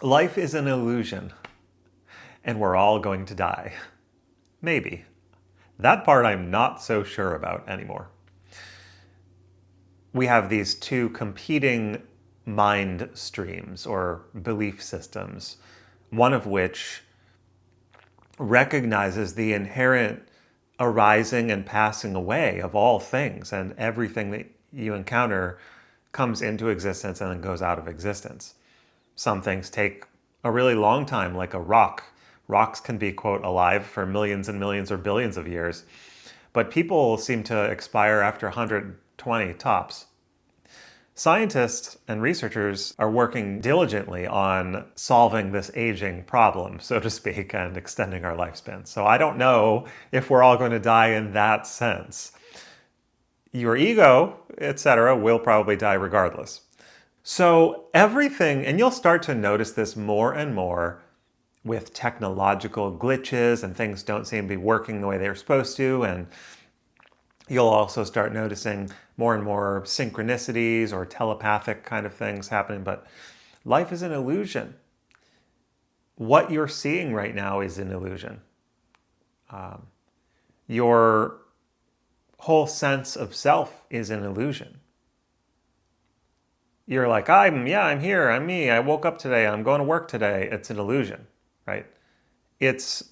Life is an illusion, and we're all going to die. Maybe. That part I'm not so sure about anymore. We have these two competing mind streams or belief systems, one of which recognizes the inherent arising and passing away of all things, and everything that you encounter comes into existence and then goes out of existence. Some things take a really long time, like a rock. Rocks can be, quote, alive for millions and millions or billions of years, but people seem to expire after 120 tops. Scientists and researchers are working diligently on solving this aging problem, so to speak, and extending our lifespan. So I don't know if we're all going to die in that sense. Your ego, etc., will probably die regardless. So everything, and you'll start to notice this more and more with technological glitches and things don't seem to be working the way they're supposed to, and you'll also start noticing more and more synchronicities or telepathic kind of things happening, but life is an illusion. What you're seeing right now is an illusion. Your whole sense of self is an illusion. You're like, I'm here, I'm me, I woke up today, I'm going to work today. It's an illusion, right? It's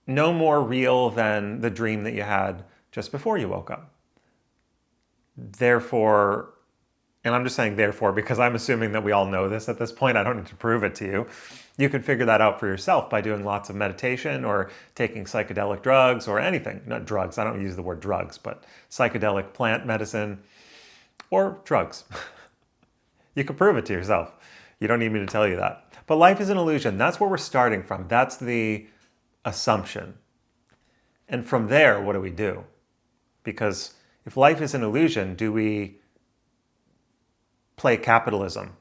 no more real than the dream that you had just before you woke up. Therefore, and I'm just saying therefore because I'm assuming that we all know this at this point. I don't need to prove it to you. You can figure that out for yourself by doing lots of meditation or taking psychedelic drugs or anything. Not drugs, I don't use the word drugs, but psychedelic plant medicine or drugs. You can prove it to yourself. You don't need me to tell you that. But life is an illusion. That's where we're starting from. That's the assumption. And from there, what do we do? Because if life is an illusion, do we play capitalism?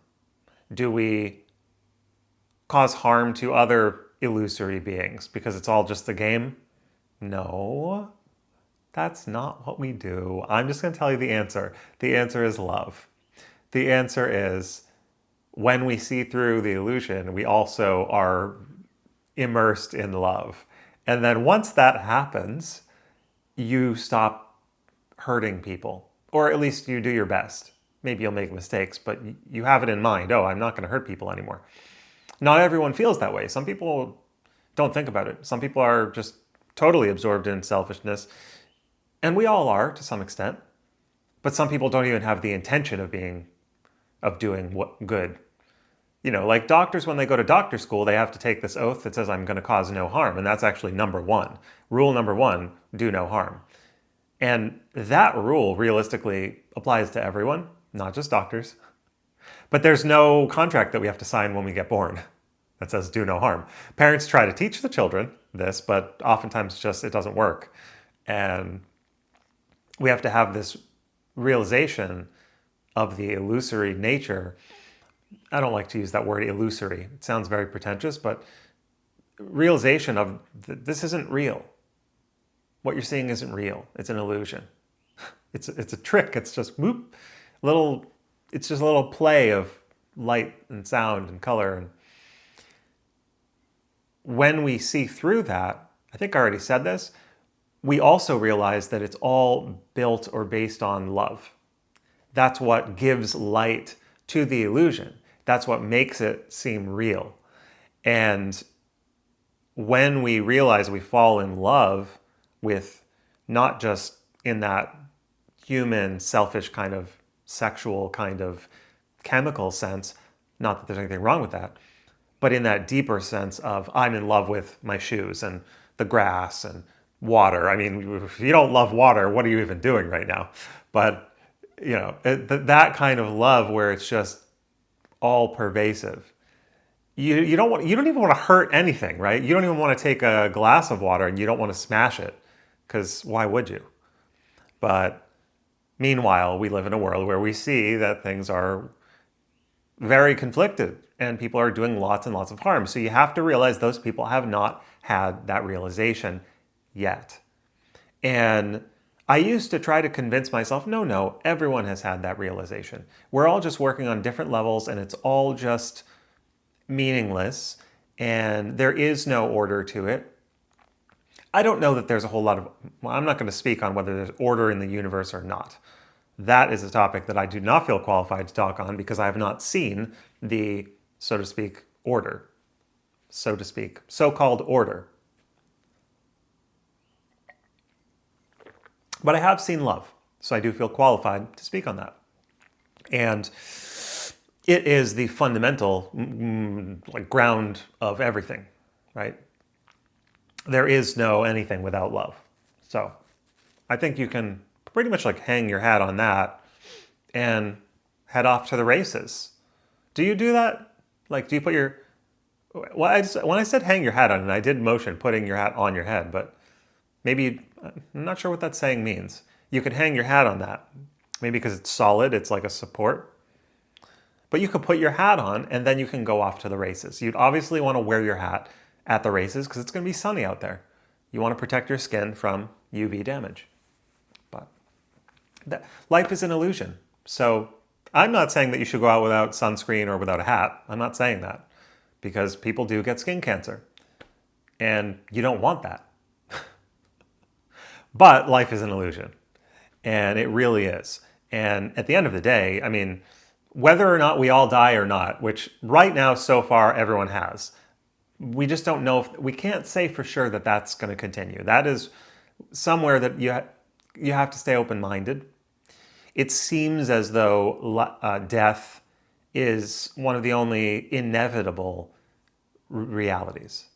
Do we cause harm to other illusory beings because it's all just a game? No, that's not what we do. I'm just going to tell you the answer. The answer is love. The answer is when we see through the illusion, we also are immersed in love. And then once that happens, you stop hurting people, or at least you do your best. Maybe you'll make mistakes, but you have it in mind. Oh, I'm not going to hurt people anymore. Not everyone feels that way. Some people don't think about it. Some people are just totally absorbed in selfishness, and we all are to some extent. But some people don't even have the intention of doing what good. You know, like doctors, when they go to doctor school, they have to take this oath that says, I'm going to cause no harm. And that's actually number one. Rule number one, do no harm. And that rule realistically applies to everyone, not just doctors. But there's no contract that we have to sign when we get born that says do no harm. Parents try to teach the children this, but oftentimes just it doesn't work. And we have to have this realization of the illusory nature. I don't like to use that word illusory. It sounds very pretentious, but realization of this isn't real. What you're seeing isn't real. It's an illusion. It's a trick. It's just it's just a little play of light and sound and color. And when we see through that, I think I already said this, we also realize that it's all built or based on love. That's what gives light to the illusion. That's what makes it seem real. And when we realize we fall in love with not just in that human, selfish kind of sexual kind of chemical sense, not that there's anything wrong with that, but in that deeper sense of I'm in love with my shoes and the grass and water. I mean, if you don't love water, what are you even doing right now? But, you know, that kind of love where it's just all pervasive. You don't even want to hurt anything, right? You don't even want to take a glass of water and you don't want to smash it, because why would you? But meanwhile, we live in a world where we see that things are very conflicted and people are doing lots and lots of harm. So you have to realize those people have not had that realization yet. And I used to try to convince myself, no, everyone has had that realization. We're all just working on different levels and it's all just meaningless, and there is no order to it. I don't know that there's a whole lot of, well, I'm not going to speak on whether there's order in the universe or not. That is a topic that I do not feel qualified to talk on because I have not seen the, so to speak, order. So to speak, so-called order. But I have seen love, so I do feel qualified to speak on that. And it is the fundamental ground of everything, right? There is no anything without love. So I think you can pretty much hang your hat on that and head off to the races. Do you do that? Do you put your... Well, when I said hang your hat on it, I did motion putting your hat on your head, but maybe, I'm not sure what that saying means. You could hang your hat on that. Maybe because it's solid, it's like a support. But you could put your hat on and then you can go off to the races. You'd obviously want to wear your hat at the races because it's going to be sunny out there. You want to protect your skin from UV damage. But life is an illusion. So I'm not saying that you should go out without sunscreen or without a hat. I'm not saying that because people do get skin cancer and you don't want that. But life is an illusion, and it really is. And at the end of the day, I mean, whether or not we all die or not, which right now so far everyone has, we just don't know if we can't say for sure that that's going to continue. That is somewhere that you have to stay open-minded. It seems as though death is one of the only inevitable realities.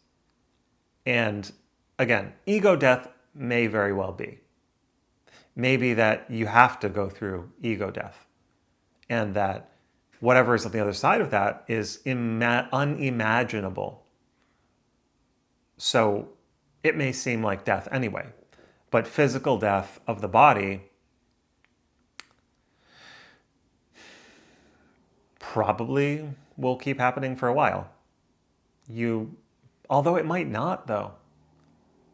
And again, ego death may very well be. Maybe that you have to go through ego death, and that whatever is on the other side of that is unimaginable. So it may seem like death anyway, but physical death of the body probably will keep happening for a while. Although it might not, though.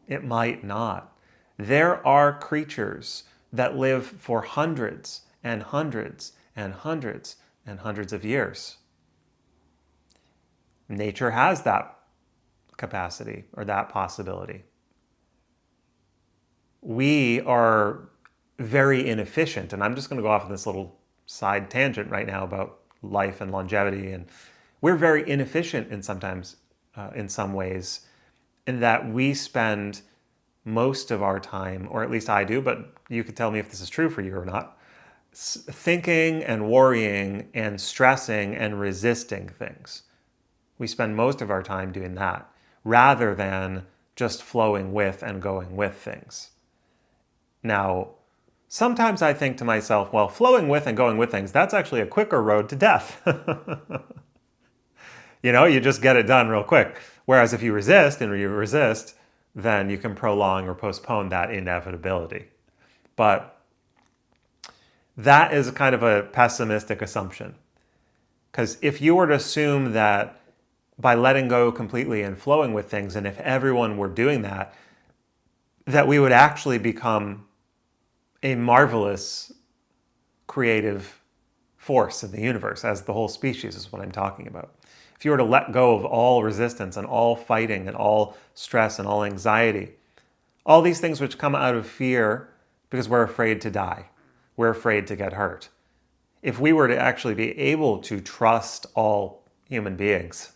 It might not. There are creatures that live for hundreds and hundreds and hundreds and hundreds of years. Nature has that capacity or that possibility. We are very inefficient, and I'm just going to go off on this little side tangent right now about life and longevity, and we're very inefficient in some ways, in that we spend most of our time, or at least I do, but you could tell me if this is true for you or not, thinking and worrying and stressing and resisting things. We spend most of our time doing that rather than just flowing with and going with things. Now, sometimes I think to myself, well, flowing with and going with things, that's actually a quicker road to death. You just get it done real quick. Whereas if you resist, then you can prolong or postpone that inevitability. But that is kind of a pessimistic assumption. Because if you were to assume that by letting go completely and flowing with things, and if everyone were doing that, that we would actually become a marvelous creative force in the universe, as the whole species is what I'm talking about. If you were to let go of all resistance and all fighting and all stress and all anxiety, all these things which come out of fear because we're afraid to die, we're afraid to get hurt. If we were to actually be able to trust all human beings,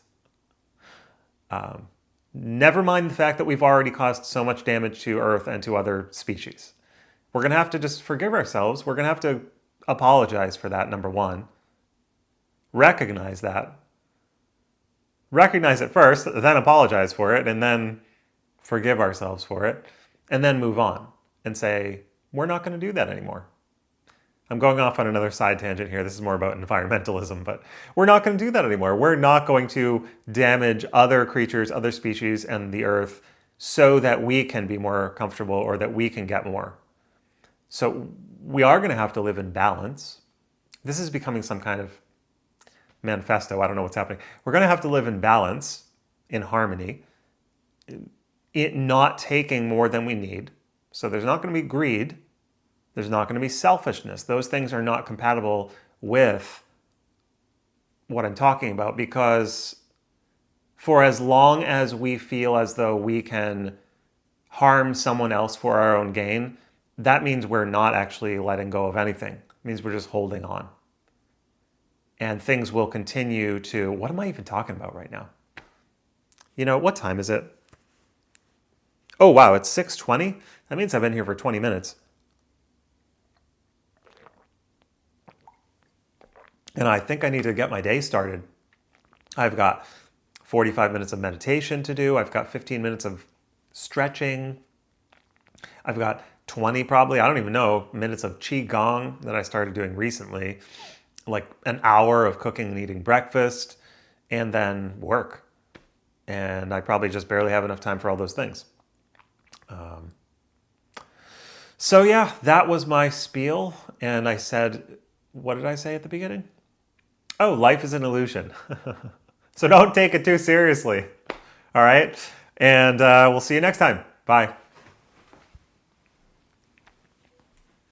never mind the fact that we've already caused so much damage to Earth and to other species, we're going to have to just forgive ourselves. We're going to have to apologize for that, number one. Recognize that. Recognize it first, then apologize for it, and then forgive ourselves for it, and then move on and say, we're not going to do that anymore. I'm going off on another side tangent here. This is more about environmentalism, but we're not going to do that anymore. We're not going to damage other creatures, other species, and the earth so that we can be more comfortable or that we can get more. So we are going to have to live in balance. This is becoming some kind of manifesto. I don't know what's happening. We're going to have to live in balance, in harmony, it not taking more than we need. So there's not going to be greed. There's not going to be selfishness. Those things are not compatible with what I'm talking about because for as long as we feel as though we can harm someone else for our own gain, that means we're not actually letting go of anything. It means we're just holding on. And things will continue to... What am I even talking about right now? You know, what time is it? Oh, wow, it's 6:20? That means I've been here for 20 minutes. And I think I need to get my day started. I've got 45 minutes of meditation to do. I've got 15 minutes of stretching. I've got 20 probably, I don't even know, minutes of qigong that I started doing recently. Like an hour of cooking and eating breakfast, and then work. And I probably just barely have enough time for all those things. So yeah, that was my spiel. And I said, what did I say at the beginning? Oh, life is an illusion. So don't take it too seriously. All right. And we'll see you next time. Bye.